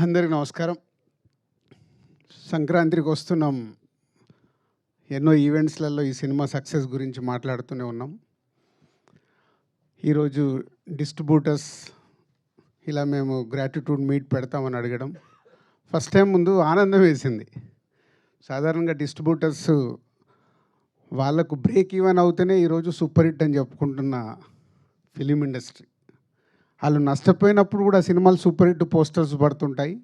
అందరికీ నమస్కారం. సంక్రాంతికి వస్తున్నాం. ఎన్నో ఈవెంట్స్‌లలో ఈ సినిమా సక్సెస్ గురించి మాట్లాడుతూనే ఉన్నాం. ఈరోజు డిస్ట్రిబ్యూటర్స్ ఇలా మేము గ్రాటిట్యూడ్ మీట్ పెడతామని అడగడం ఫస్ట్ టైం ముందు ఆనందం వేసింది. సాధారణంగా డిస్ట్రిబ్యూటర్స్ వాళ్ళకు బ్రేక్ ఈవెన్ అవుతేనే ఈరోజు సూపర్ హిట్ అని చెప్పుకుంటున్న ఫిలిం ఇండస్ట్రీ. వాళ్ళు నష్టపోయినప్పుడు కూడా సినిమాలు సూపర్ హిట్ పోస్టర్స్ పడుతుంటాయి.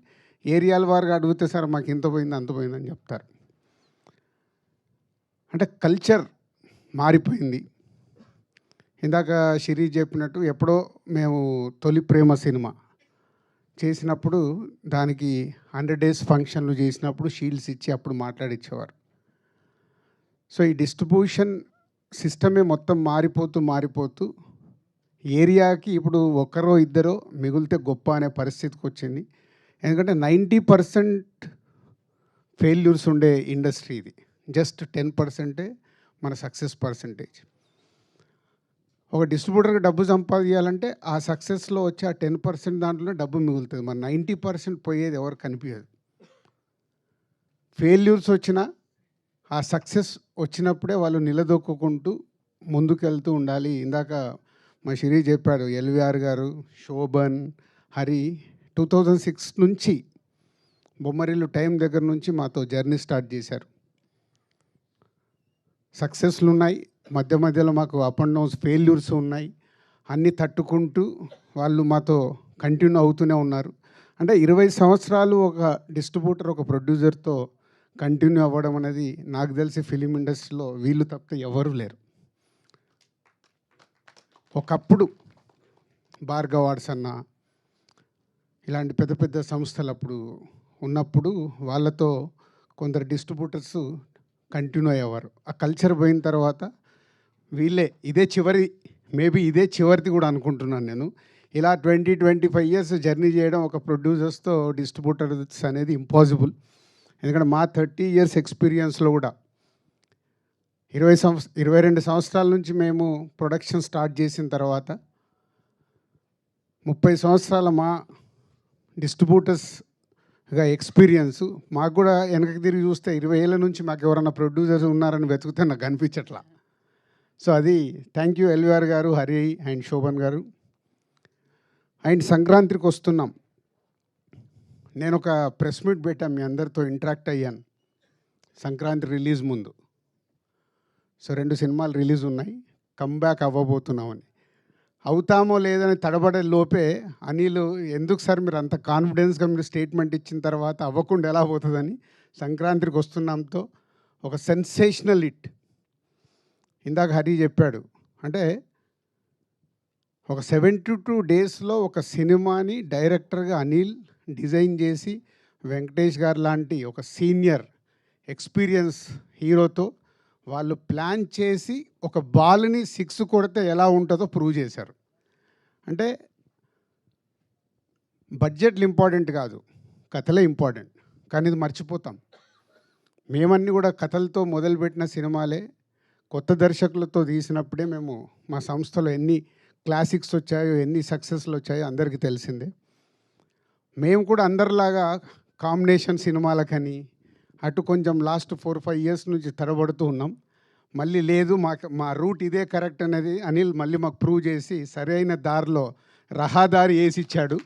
ఏరియాల వారుగా అడిగితే సార్ మాకు ఇంత పోయింది అంత పోయిందని చెప్తారు. అంటే కల్చర్ మారిపోయింది. ఇందాక శిరీష్ చెప్పినట్టు ఎప్పుడో మేము తొలి ప్రేమ సినిమా చేసినప్పుడు దానికి 100 days ఫంక్షన్లు చేసినప్పుడు షీల్డ్స్ ఇచ్చి అప్పుడు మాట్లాడిచ్చేవారు. సో ఈ డిస్ట్రిబ్యూషన్ సిస్టమే మొత్తం మారిపోతూ ఏరియాకి ఇప్పుడు ఒకరో ఇద్దరో మిగిలితే గొప్ప అనే పరిస్థితికి వచ్చింది. ఎందుకంటే 90% ఫెయిల్యూర్స్ ఉండే ఇండస్ట్రీ ఇది. జస్ట్ 10% మన సక్సెస్ పర్సంటేజ్. ఒక డిస్ట్రిబ్యూటర్కి డబ్బు సంపాదించాలంటే ఆ సక్సెస్లో వచ్చే ఆ 10% దాంట్లో డబ్బు మిగులుతుంది. మన 90% పోయేది ఎవరు కనిపించదు. ఫెయిల్యూర్స్ వచ్చినా ఆ సక్సెస్ వచ్చినప్పుడే వాళ్ళు నిలదొక్కుంటూ ముందుకెళ్తూ ఉండాలి. ఇందాక మా శిరీష్ చెప్పాడు, ఎల్వీఆర్ గారు, శోభన్, హరి 2006 నుంచి బొమ్మరిల్లు టైం దగ్గర నుంచి మాతో జర్నీ స్టార్ట్ చేశారు. సక్సెస్లు ఉన్నాయి, మధ్య మధ్యలో మాకు అప్ అండ్ డౌన్స్ ఫెయిల్యూర్స్ ఉన్నాయి. అన్నీ తట్టుకుంటూ వాళ్ళు మాతో కంటిన్యూ అవుతూనే ఉన్నారు. అంటే 20 సంవత్సరాలు ఒక డిస్ట్రిబ్యూటర్ ఒక ప్రొడ్యూసర్తో కంటిన్యూ అవ్వడం అనేది నాకు తెలిసి ఫిలిం ఇండస్ట్రీలో వీళ్ళు తప్పితే ఎవరూ లేరు. ఒకప్పుడు భార్గవ్ ఆర్ట్స్ అన్న ఇలాంటి పెద్ద పెద్ద సంస్థలు అప్పుడు ఉన్నప్పుడు వాళ్ళతో కొందరు డిస్ట్రిబ్యూటర్స్ కంటిన్యూ అయ్యేవారు. ఆ కల్చర్ పోయిన తర్వాత వీళ్ళే ఇదే చివరిది కూడా అనుకుంటున్నాను నేను. ఇలా 20-25 years జర్నీ చేయడం ఒక ప్రొడ్యూసర్స్తో డిస్ట్రిబ్యూటర్స్ అనేది ఇంపాసిబుల్. ఎందుకంటే మా 30 years ఎక్స్పీరియన్స్లో కూడా 22 సంవత్సరాల నుంచి మేము ప్రొడక్షన్ స్టార్ట్ చేసిన తర్వాత 30 సంవత్సరాల మా డిస్ట్రిబ్యూటర్స్గా ఎక్స్పీరియన్సు. మాకు కూడా వెనక్కి తిరిగి చూస్తే 20 ఏళ్ళ నుంచి మాకు ఎవరైనా ప్రొడ్యూసర్స్ ఉన్నారని వెతికితే నాకు కనిపించట్లా. సో అది థ్యాంక్ యూ ఎల్వీఆర్ గారు, హరి అండ్ శోభన్ గారు. అండ్ సంక్రాంతికి వస్తున్నాం. నేను ఒక ప్రెస్ మీట్ పెట్టాను, మీ అందరితో ఇంటరాక్ట్ అయ్యాను సంక్రాంతి రిలీజ్ ముందు. సో 2 సినిమాలు రిలీజ్ ఉన్నాయి, కమ్బ్యాక్ అవ్వబోతున్నామని. అవుతామో లేదని తడబడే లోపే అనిల్, ఎందుకు సార్ మీరు అంత కాన్ఫిడెన్స్గా మీరు స్టేట్మెంట్ ఇచ్చిన తర్వాత అవ్వకుండా ఎలా పోతుందని సంక్రాంతికి వస్తున్నాంతో ఒక సెన్సేషనల్ హిట్. ఇందాక హరి చెప్పాడు, అంటే ఒక 72 daysలో ఒక సినిమాని డైరెక్టర్గా అనిల్ డిజైన్ చేసి వెంకటేష్ గారు లాంటి ఒక సీనియర్ ఎక్స్పీరియన్స్ హీరోతో వాళ్ళు ప్లాన్ చేసి ఒక బాల్ని 6 కొడితే ఎలా ఉంటుందో ప్రూవ్ చేశారు. అంటే బడ్జెట్లు ఇంపార్టెంట్ కాదు, కథలే ఇంపార్టెంట్. కానీ ఇది మర్చిపోతాం. మేమన్నీ కూడా కథలతో మొదలుపెట్టిన సినిమాలే. కొత్త దర్శకులతో తీసినప్పుడే మేము మా సంస్థలో ఎన్ని క్లాసిక్స్ వచ్చాయో, ఎన్ని సక్సెస్లు వచ్చాయో అందరికీ తెలిసిందే. మేము కూడా అందరిలాగా కాంబినేషన్ సినిమాలకని అటు కొంచెం లాస్ట్ 4-5 years నుంచి తడబడుతూ ఉన్నాం. మళ్ళీ లేదు మా రూట్ ఇదే కరెక్ట్ అనేది అనిల్ మళ్ళీ మాకు ప్రూవ్ చేసి సరైన దారిలో రహదారి వేసిచ్చాడు.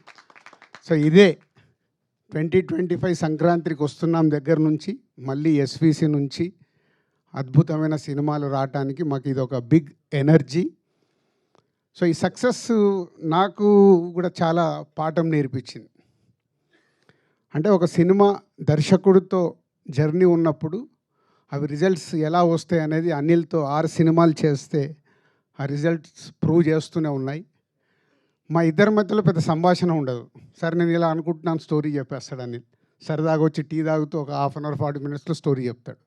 సో ఇదే 2025 సంక్రాంతికి వస్తున్నాం దగ్గర నుంచి మళ్ళీ ఎస్విసి నుంచి అద్భుతమైన సినిమాలు రావటానికి మాకు ఇది ఒక బిగ్ ఎనర్జీ. సో ఈ సక్సెస్ నాకు కూడా చాలా పాఠం నేర్పించింది. అంటే ఒక సినిమా దర్శకుడితో జర్నీ ఉన్నప్పుడు అవి రిజల్ట్స్ ఎలా వస్తాయి అనేది అనిల్తో 6 సినిమాలు చేస్తే ఆ రిజల్ట్స్ ప్రూవ్ చేస్తూనే ఉన్నాయి. మా ఇద్దరి మధ్యలో పెద్ద సంభాషణ ఉండదు. సరే నేను ఇలా అనుకుంటున్నాను స్టోరీ చెప్పేస్తాడు అనిల్. సరదాగా వచ్చి టీ తాగుతూ ఒక 1/2 hour 40 minutesలో స్టోరీ చెప్తాడు.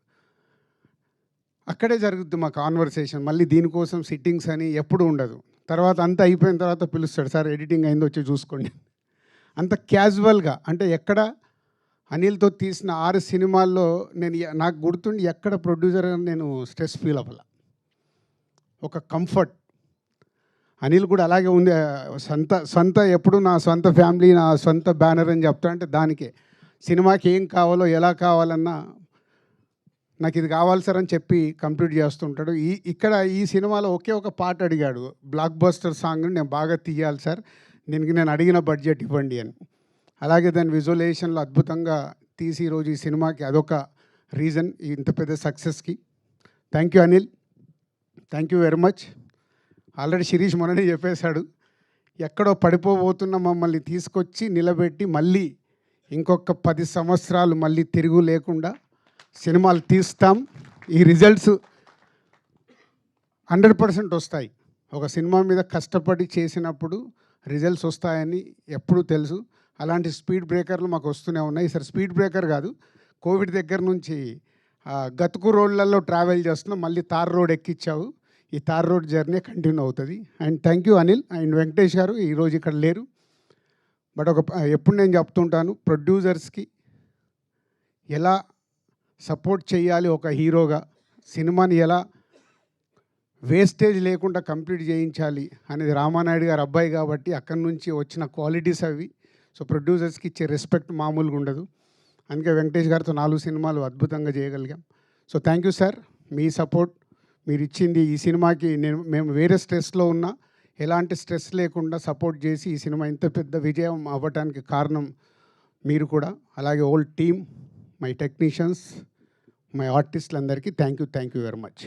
అక్కడే జరుగుద్ది మా కాన్వర్సేషన్. మళ్ళీ దీనికోసం సిట్టింగ్స్ అని ఎప్పుడు ఉండదు. తర్వాత అంతా అయిపోయిన తర్వాత పిలుస్తాడు, సార్ ఎడిటింగ్ అయిందో వచ్చి చూసుకోండి. అంత క్యాజువల్గా. అంటే ఎక్కడ అనిల్తో తీసిన 6 సినిమాల్లో నాకు గుర్తుండి ఎక్కడ ప్రొడ్యూసర్ నేను స్ట్రెస్ ఫీల్ అవ్వాల. ఒక కంఫర్ట్. అనిల్ కూడా అలాగే ఉంది. సొంత ఎప్పుడు నా సొంత ఫ్యామిలీ, నా సొంత బ్యానర్ అని చెప్తా అంటే దానికే. సినిమాకి ఏం కావాలో, ఎలా కావాలన్నా నాకు ఇది కావాలి సార్ అని చెప్పి కంప్లీట్ చేస్తుంటాడు. ఇక్కడ ఈ సినిమాలో ఒకే ఒక పాట అడిగాడు. బ్లాక్ బస్టర్ సాంగ్ నేను బాగా తీయాలి సార్, దీనికి నేను అడిగిన బడ్జెట్ ఇవ్వండి అని. అలాగే దాని విజువలైజేషన్లో అద్భుతంగా తీసి ఈరోజు ఈ సినిమాకి అదొక రీజన్ ఇంత పెద్ద సక్సెస్కి. Thank you Anil, thank you very much. Already Shirish మొన్ననే చెప్పేశాడు, ఎక్కడో పడిపోబోతున్న మమ్మల్ని తీసుకొచ్చి నిలబెట్టి మళ్ళీ ఇంకొక 10 సంవత్సరాలు మళ్ళీ తిరుగు లేకుండా సినిమాలు తీస్తాం. ఈ రిజల్ట్స్ 100% వస్తాయి. ఒక సినిమా మీద కష్టపడి చేసినప్పుడు రిజల్ట్స్ వస్తాయని ఎప్పుడూ తెలుసు. అలాంటి స్పీడ్ బ్రేకర్లు మాకు వస్తూనే ఉన్నాయి. ఈసారి స్పీడ్ బ్రేకర్ కాదు, కోవిడ్ దగ్గర నుంచి గతుకు రోడ్లలో ట్రావెల్ చేస్తున్నాం, మళ్ళీ తార్ రోడ్ ఎక్కించావు. ఈ తార్ రోడ్ జర్నీ కంటిన్యూ అవుతుంది. And thank you Anil and Venkatesh garu, ఈరోజు ఇక్కడ లేరు. బట్ ఎప్పుడు నేను చెప్తుంటాను, ప్రొడ్యూసర్స్కి ఎలా సపోర్ట్ చేయాలి, ఒక హీరోగా సినిమాని ఎలా వేస్టేజ్ లేకుండా కంప్లీట్ చేయించాలి అనేది రామానాయుడు గారు అబ్బాయి కాబట్టి అక్కడి నుంచి వచ్చిన క్వాలిటీస్ అవి. సో ప్రొడ్యూసర్స్కి ఇచ్చే రెస్పెక్ట్ మామూలుగా ఉండదు. అందుకే వెంకటేష్ గారితో 4 సినిమాలు అద్భుతంగా చేయగలిగాం. సో థ్యాంక్ యూ సార్, మీ సపోర్ట్ మీరు ఇచ్చింది ఈ సినిమాకి. మేము వేరే స్ట్రెస్లో ఉన్నా ఎలాంటి స్ట్రెస్ లేకుండా సపోర్ట్ చేసి ఈ సినిమా ఇంత పెద్ద విజయం అవ్వటానికి కారణం మీరు కూడా. అలాగే old team, my technicians, my ఆర్టిస్టులందరికీ థ్యాంక్ యూ వెరీ మచ్.